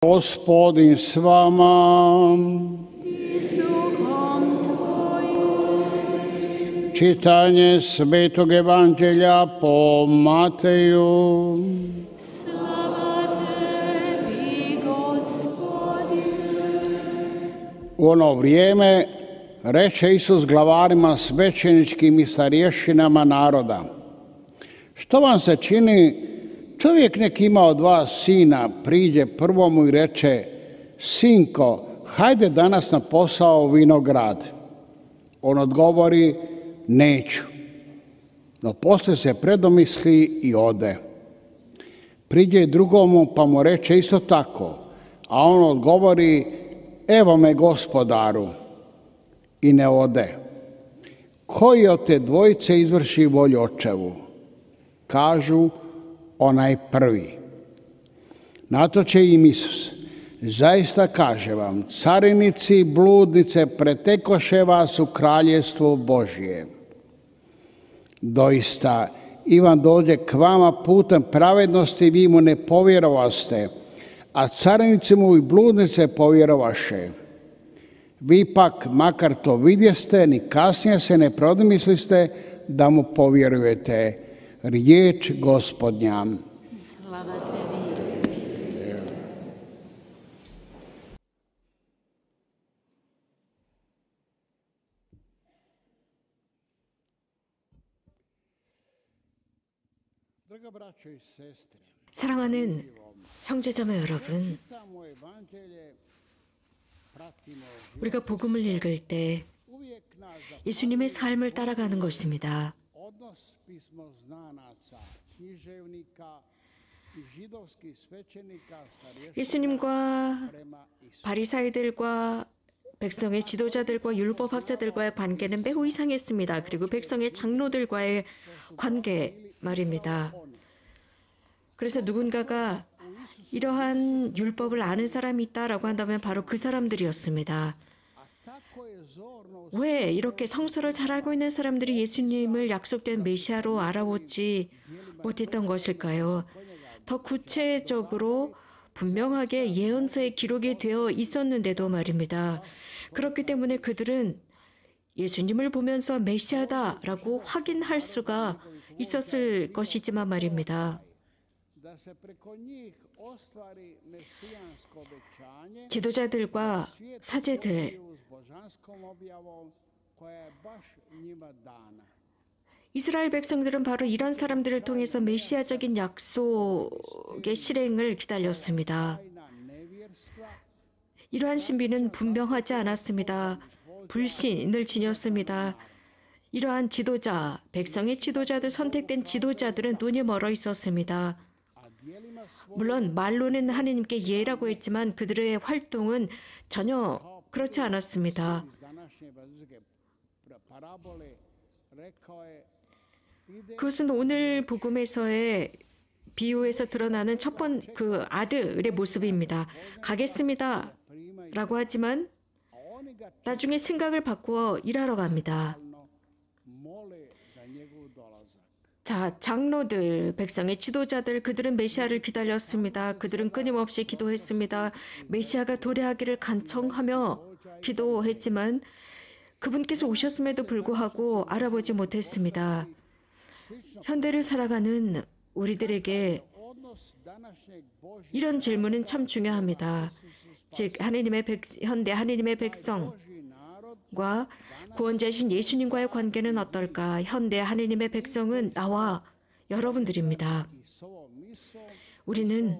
Gospodin s vama. Čitanje Svetog Evanđelja po Mateju. U ono vrijeme reče Isus glavarima svećeničkim i starješinama naroda: što vam se čini, čovjek neki ima od vas sina, priđe prvomu i reče: sinko, hajde danas na posao u vinograd. On odgovori: neću. No poslije se predomisli i ode. Priđe i drugomu pa mu reče isto tako, a on odgovori: evo me gospodaru, i ne ode. Koji od te dvojice izvrši volju očevu? Kažu: onaj prvi. Na to će im Isus: zaista kažem vam, carinici i bludnice pretekoše vas u kraljevstvo Božje. Doista, Ivan dođe k vama putem pravednosti, vi mu ne povjerovaste, a carinici mu i bludnice povjerovaše. Vi pak, makar to vidjeste, ni kasnije se ne prodomisliste da mu povjerujete. Riječ Gospodnja. Slava tebi. 사랑하는 형제자매 여러분, 우리가 복음을 읽을 때 예수님의 삶을 따라가는 것입니다. 예수님과 바리사이들과 백성의 지도자들과 율법학자들과의 관계는 매우 이상했습니다. 그리고 백성의 장로들과의 관계 말입니다. 그래서 누군가가 이러한 율법을 아는 사람이 있다라고 한다면 바로 그 사람들이었습니다. 왜 이렇게 성서를 잘 알고 있는 사람들이 예수님을 약속된 메시아로 알아보지 못했던 것일까요? 더 구체적으로 분명하게 예언서에 기록이 되어 있었는데도 말입니다. 그렇기 때문에 그들은 예수님을 보면서 메시아다라고 확인할 수가 있었을 것이지만 말입니다. 지도자들과 사제들, 이스라엘 백성들은 바로 이런 사람들을 통해서 메시아적인 약속의 실행을 기다렸습니다. 이러한 신비는 분명하지 않았습니다. 불신을 지녔습니다. 이러한 지도자, 백성의 지도자들, 선택된 지도자들은 눈이 멀어 있었습니다. 물론 말로는 하느님께 예라고 했지만 그들의 활동은 전혀 그렇지 않았습니다. 그것은 오늘 복음에서의 비유에서 드러나는 첫 번째 그 아들의 모습입니다. 가겠습니다 라고 하지만 나중에 생각을 바꾸어 일하러 갑니다. 자, 장로들, 백성의 지도자들, 그들은 메시아를 기다렸습니다. 그들은 끊임없이 기도했습니다. 메시아가 도래하기를 간청하며 기도했지만 그분께서 오셨음에도 불구하고 알아보지 못했습니다. 현대를 살아가는 우리들에게 이런 질문은 참 중요합니다. 즉, 현대 하느님의 백성과 구원자이신 예수님과의 관계는 어떨까? 현대 하느님의 백성은 나와 여러분들입니다. 우리는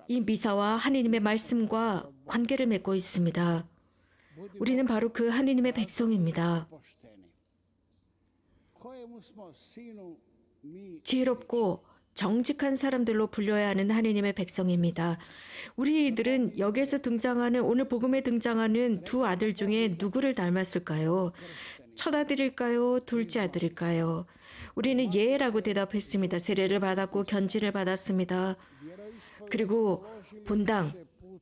이 미사와 하느님의 말씀과 관계를 맺고 있습니다. 우리는 바로 그 하느님의 백성입니다. 지혜롭고 정직한 사람들로 불려야 하는 하느님의 백성입니다. 우리들은 여기에서 등장하는, 오늘 복음에 등장하는 두 아들 중에 누구를 닮았을까요? 첫 아들일까요? 둘째 아들일까요? 우리는 예라고 대답했습니다. 세례를 받았고 견지를 받았습니다. 그리고 본당,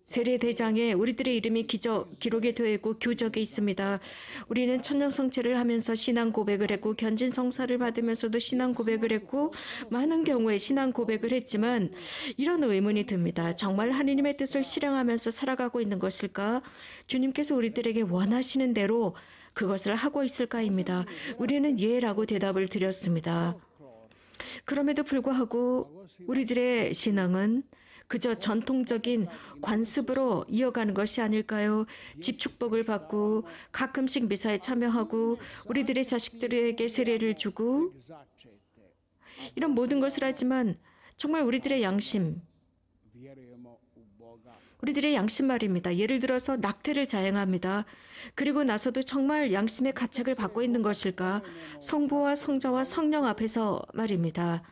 세례대장에 우리들의 이름이 기록이 되어 있고 교적에 있습니다. 우리는 천년성체를 하면서 신앙 고백을 했고 견진 성사를 받으면서도 신앙 고백을 했고 많은 경우에 신앙 고백을 했지만 이런 의문이 듭니다. 정말 하느님의 뜻을 실행하면서 살아가고 있는 것일까? 주님께서 우리들에게 원하시는 대로 그것을 하고 있을까입니다. 우리는 예라고 대답을 드렸습니다. 그럼에도 불구하고 우리들의 신앙은 그저 전통적인 관습으로 이어가는 것이 아닐까요? 집축복을 받고 가끔씩 미사에 참여하고 우리들의 자식들에게 세례를 주고 이런 모든 것을 하지만 정말 우리들의 양심 말입니다. 예를 들어서 낙태를 자행합니다. 그리고 나서도 정말 양심의 가책을 받고 있는 것일까? 성부와 성자와 성령 앞에서 말입니다.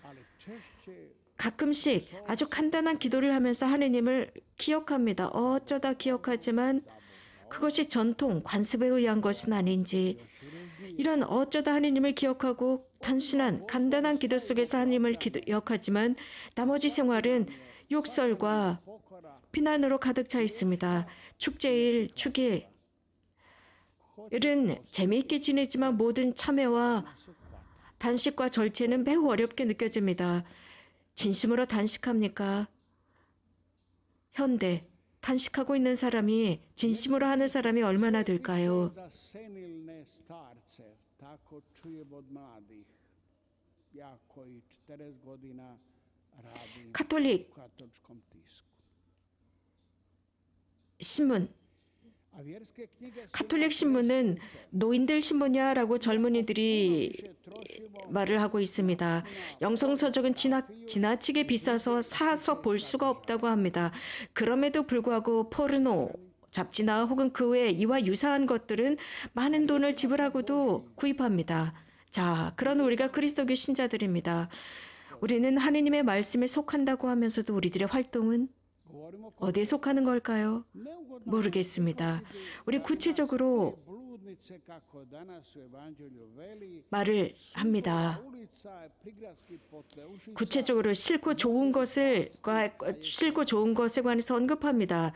가끔씩 아주 간단한 기도를 하면서 하느님을 기억합니다. 어쩌다 기억하지만 그것이 전통, 관습에 의한 것은 아닌지 이런 어쩌다 하느님을 기억하고 단순한 간단한 기도 속에서 하느님을 기억하지만 나머지 생활은 욕설과 비난으로 가득 차 있습니다. 축제일, 축일은 재미있게 지내지만 모든 참회와 단식과 절제는 매우 어렵게 느껴집니다. 진심으로 단식합니까? 현대 단식하고 있는 사람이 진심으로 하는 사람이 얼마나 될까요? 카톨릭 신문 카톨릭 신문은 노인들 신문이야라고 젊은이들이 말을 하고 있습니다. 영성서적은 지나치게 비싸서 사서 볼 수가 없다고 합니다. 그럼에도 불구하고 포르노, 잡지나 혹은 그 외 이와 유사한 것들은 많은 돈을 지불하고도 구입합니다. 자, 그런 우리가 그리스도교 신자들입니다. 우리는 하느님의 말씀에 속한다고 하면서도 우리들의 활동은 어디에 속하는 걸까요? 모르겠습니다. 우리 구체적으로 말을 합니다. 구체적으로 싫고 좋은 것에 관해서 언급합니다.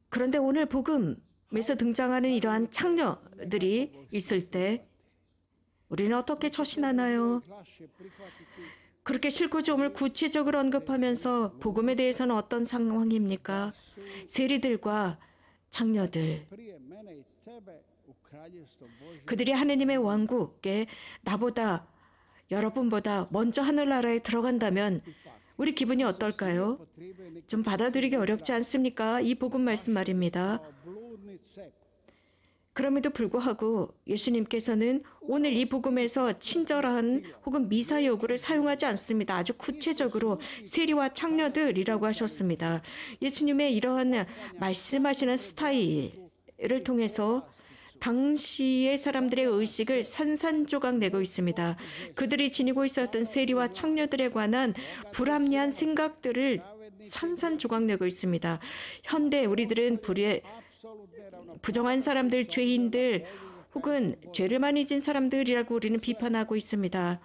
그런데 오늘 복음에서 등장하는 이러한 창녀들이 있을 때 우리는 어떻게 처신하나요? 그렇게 싫고 좋음을 구체적으로 언급하면서 복음에 대해서는 어떤 상황입니까? 세리들과 창녀들, 그들이 하느님의 왕국에 나보다 여러분보다 먼저 하늘나라에 들어간다면 우리 기분이 어떨까요? 좀 받아들이기 어렵지 않습니까? 이 복음 말씀 말입니다. 그럼에도 불구하고 예수님께서는 오늘 이 복음에서 친절한 혹은 미사 여구를 사용하지 않습니다. 아주 구체적으로 세리와 창녀들이라고 하셨습니다. 예수님의 이러한 말씀하시는 스타일을 통해서 당시의 사람들의 의식을 산산조각 내고 있습니다. 그들이 지니고 있었던 세리와 창녀들에 관한 불합리한 생각들을 산산조각 내고 있습니다. 현대 우리들은 부정한 사람들, 죄인들 혹은 죄를 많이 진 사람들이라고 우리는 비판하고 있습니다.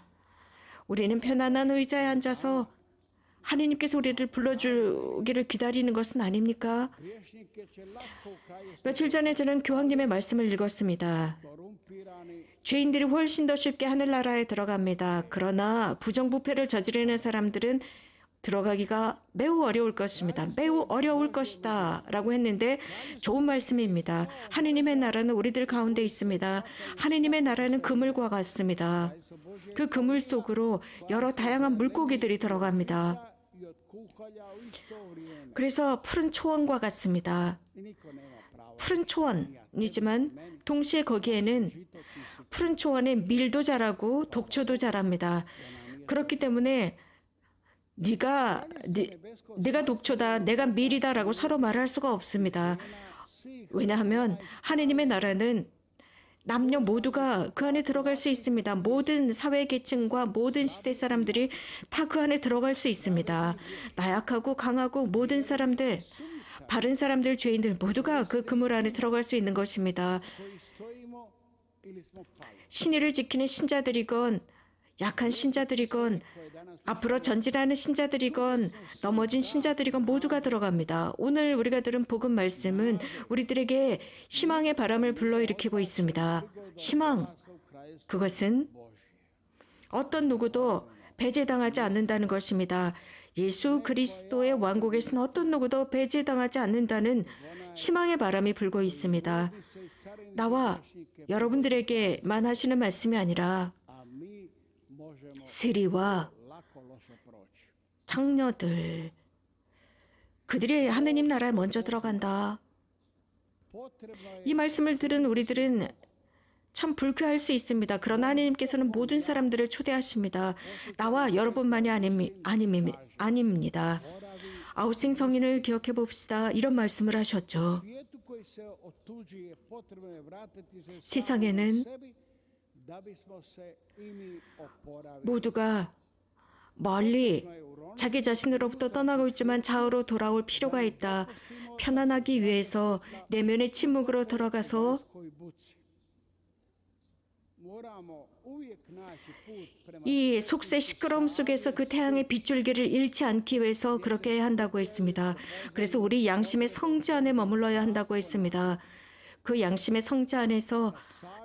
우리는 편안한 의자에 앉아서 하느님께서 우리를 불러주기를 기다리는 것은 아닙니까? 며칠 전에 저는 교황님의 말씀을 읽었습니다. 죄인들이 훨씬 더 쉽게 하늘나라에 들어갑니다. 그러나 부정부패를 저지르는 사람들은 들어가기가 매우 어려울 것입니다. 매우 어려울 것이다 라고 했는데 좋은 말씀입니다. 하느님의 나라는 우리들 가운데 있습니다. 하느님의 나라는 그물과 같습니다. 그 그물 속으로 여러 다양한 물고기들이 들어갑니다. 그래서 푸른 초원과 같습니다. 푸른 초원이지만 동시에 거기에는 푸른 초원에 밀도 자라고 독초도 자랍니다. 그렇기 때문에 네가 독초다, 내가 밀이다라고 서로 말할 수가 없습니다. 왜냐하면 하느님의 나라는 남녀 모두가 그 안에 들어갈 수 있습니다. 모든 사회계층과 모든 시대 사람들이 다 그 안에 들어갈 수 있습니다. 나약하고 강하고 모든 사람들, 바른 사람들, 죄인들 모두가 그 그물 안에 들어갈 수 있는 것입니다. 신의를 지키는 신자들이건 약한 신자들이건 앞으로 전진하는 신자들이건 넘어진 신자들이건 모두가 들어갑니다. 오늘 우리가 들은 복음 말씀은 우리들에게 희망의 바람을 불러일으키고 있습니다. 희망, 그것은 어떤 누구도 배제당하지 않는다는 것입니다. 예수 그리스도의 왕국에서는 어떤 누구도 배제당하지 않는다는 희망의 바람이 불고 있습니다. 나와 여러분들에게만 하시는 말씀이 아니라 세리와 창녀들, 그들이 하느님 나라에 먼저 들어간다. 이 말씀을 들은 우리들은 참 불쾌할 수 있습니다. 그러나 하나님께서는 모든 사람들을 초대하십니다. 나와 여러분만이 아닙니다. 아우스팅 성인을 기억해 봅시다. 이런 말씀을 하셨죠. 세상에는 모두가 멀리 자기 자신으로부터 떠나고 있지만 좌우로 돌아올 필요가 있다. 편안하기 위해서 내면의 침묵으로 들어가서 이 속세 시끄러움 속에서 그 태양의 빗줄기를 잃지 않기 위해서 그렇게 해야 한다고 했습니다. 그래서 우리 양심의 성지 안에 머물러야 한다고 했습니다. 그 양심의 성지 안에서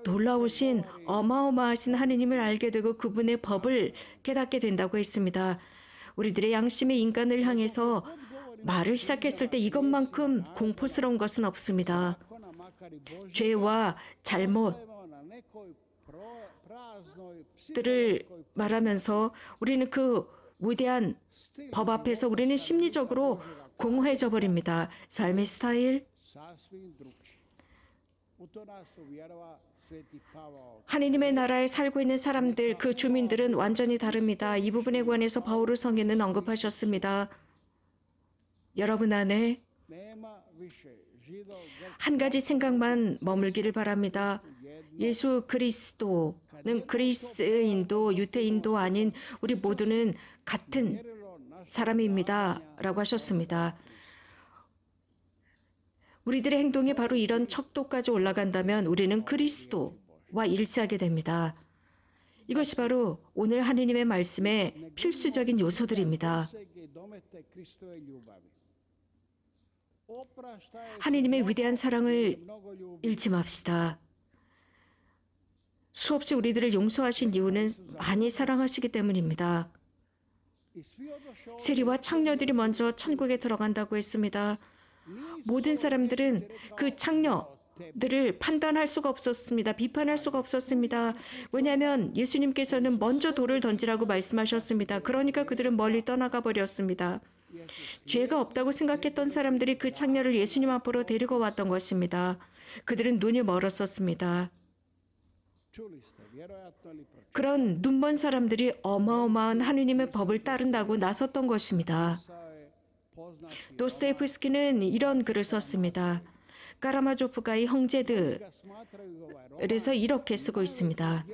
놀라우신 어마어마하신 하느님을 알게 되고 그분의 법을 깨닫게 된다고 했습니다. 우리들의 양심의 인간을 향해서 말을 시작했을 때 이것만큼 공포스러운 것은 없습니다. 죄와 잘못들을 말하면서 우리는 그 위대한 법 앞에서 우리는 심리적으로 공허해져 버립니다. 삶의 스타일, 하느님의 나라에 살고 있는 사람들, 그 주민들은 완전히 다릅니다. 이 부분에 관해서 바울 성인은 언급하셨습니다. 여러분 안에 한 가지 생각만 머물기를 바랍니다. 예수 그리스도는 그리스인도 유대인도 아닌 우리 모두는 같은 사람입니다. 라고 하셨습니다. 우리들의 행동이 바로 이런 척도까지 올라간다면 우리는 그리스도와 일치하게 됩니다. 이것이 바로 오늘 하느님의 말씀의 필수적인 요소들입니다. 하느님의 위대한 사랑을 잃지 맙시다. 수없이 우리들을 용서하신 이유는 많이 사랑하시기 때문입니다. 세리와 창녀들이 먼저 천국에 들어간다고 했습니다. 모든 사람들은 그 창녀들을 판단할 수가 없었습니다. 비판할 수가 없었습니다. 왜냐하면 예수님께서는 먼저 돌을 던지라고 말씀하셨습니다. 그러니까 그들은 멀리 떠나가 버렸습니다. 죄가 없다고 생각했던 사람들이 그 창녀를 예수님 앞으로 데리고 왔던 것입니다. 그들은 눈이 멀었었습니다. 그런 눈먼 사람들이 어마어마한 하느님의 법을 따른다고 나섰던 것입니다. 도스토옙스키는 이런 글을 썼습니다. 까라마조프가의 형제들에서 이렇게 쓰고 있습니다.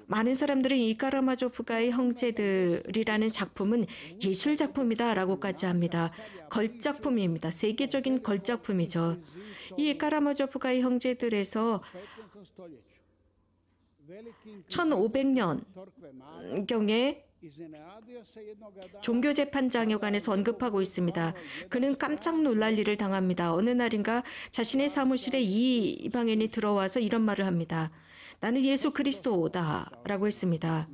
많은 사람들이 이 까라마조프가의 형제들이라는 작품은 예술작품이다 라고까지 합니다. 걸작품입니다. 세계적인 걸작품이죠. 이 까라마조프가의 형제들에서 1500년경에 종교재판장에관해서 언급하고 있습니다. 그는 깜짝 놀랄 일을 당합니다. 어느 날인가 자신의 사무실에 이 이방인이 들어와서 이런 말을 합니다. 나는 예수 그리스도다 라고 했습니다.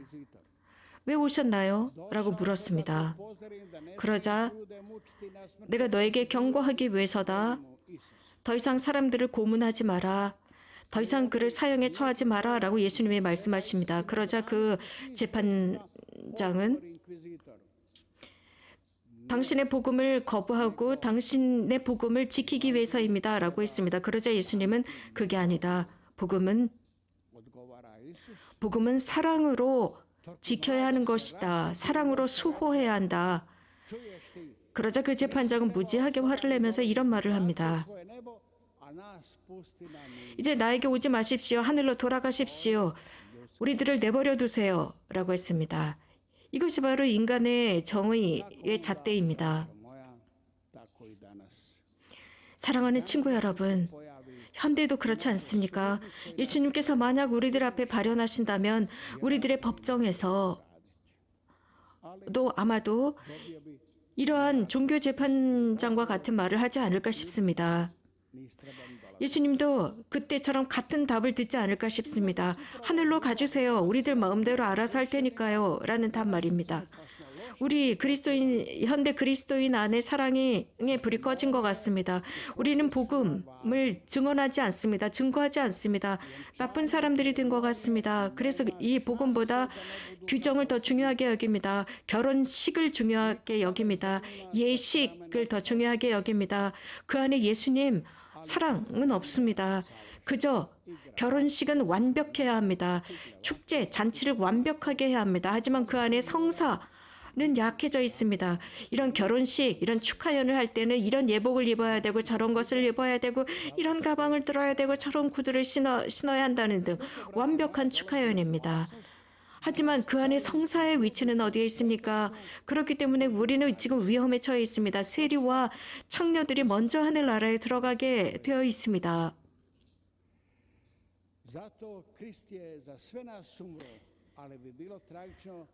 왜 오셨나요? 라고 물었습니다. 그러자 내가 너에게 경고하기 위해서다. 더 이상 사람들을 고문하지 마라. 더 이상 그를 사형에 처하지 마라 라고 예수님이 말씀하십니다. 그러자 그 재판장은 당신의 복음을 거부하고 당신의 복음을 지키기 위해서입니다 라고 했습니다. 그러자 예수님은 그게 아니다. 복음은 사랑으로 지켜야 하는 것이다. 사랑으로 수호해야 한다. 그러자 그 재판장은 무지하게 화를 내면서 이런 말을 합니다. 이제 나에게 오지 마십시오. 하늘로 돌아가십시오. 우리들을 내버려 두세요. 라고 했습니다. 이것이 바로 인간의 정의의 잣대입니다. 사랑하는 친구 여러분, 현대도 그렇지 않습니까? 예수님께서 만약 우리들 앞에 발현하신다면 우리들의 법정에서 또 아마도 이러한 종교 재판장과 같은 말을 하지 않을까 싶습니다. 예수님도 그때처럼 같은 답을 듣지 않을까 싶습니다. 하늘로 가주세요. 우리들 마음대로 알아서 할 테니까요. 라는 답 말입니다. 우리 현대 그리스도인 안에 사랑의 불이 꺼진 것 같습니다. 우리는 복음을 증언하지 않습니다. 증거하지 않습니다. 나쁜 사람들이 된 것 같습니다. 그래서 이 복음보다 규정을 더 중요하게 여깁니다. 결혼식을 중요하게 여깁니다. 예식을 더 중요하게 여깁니다. 그 안에 예수님 사랑은 없습니다. 그저 결혼식은 완벽해야 합니다. 축제, 잔치를 완벽하게 해야 합니다. 하지만 그 안에 성사는 약해져 있습니다. 이런 결혼식, 이런 축하연을 할 때는 이런 예복을 입어야 되고 저런 것을 입어야 되고 이런 가방을 들어야 되고 저런 구두를 신어야 한다는 등 완벽한 축하연입니다. 하지만 그 안에 성사의 위치는 어디에 있습니까? 그렇기 때문에 우리는 지금 위험에 처해 있습니다. 세리와 창녀들이 먼저 하늘나라에 들어가게 되어 있습니다.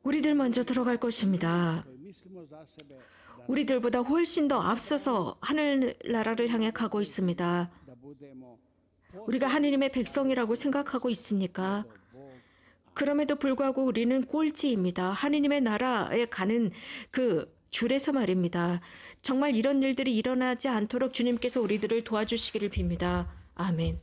우리들 먼저 들어갈 것입니다. 우리들보다 훨씬 더 앞서서 하늘나라를 향해 가고 있습니다. 우리가 하느님의 백성이라고 생각하고 있습니까? 그럼에도 불구하고 우리는 꼴찌입니다. 하느님의 나라에 가는 그 줄에서 말입니다. 정말 이런 일들이 일어나지 않도록 주님께서 우리들을 도와주시기를 빕니다. 아멘.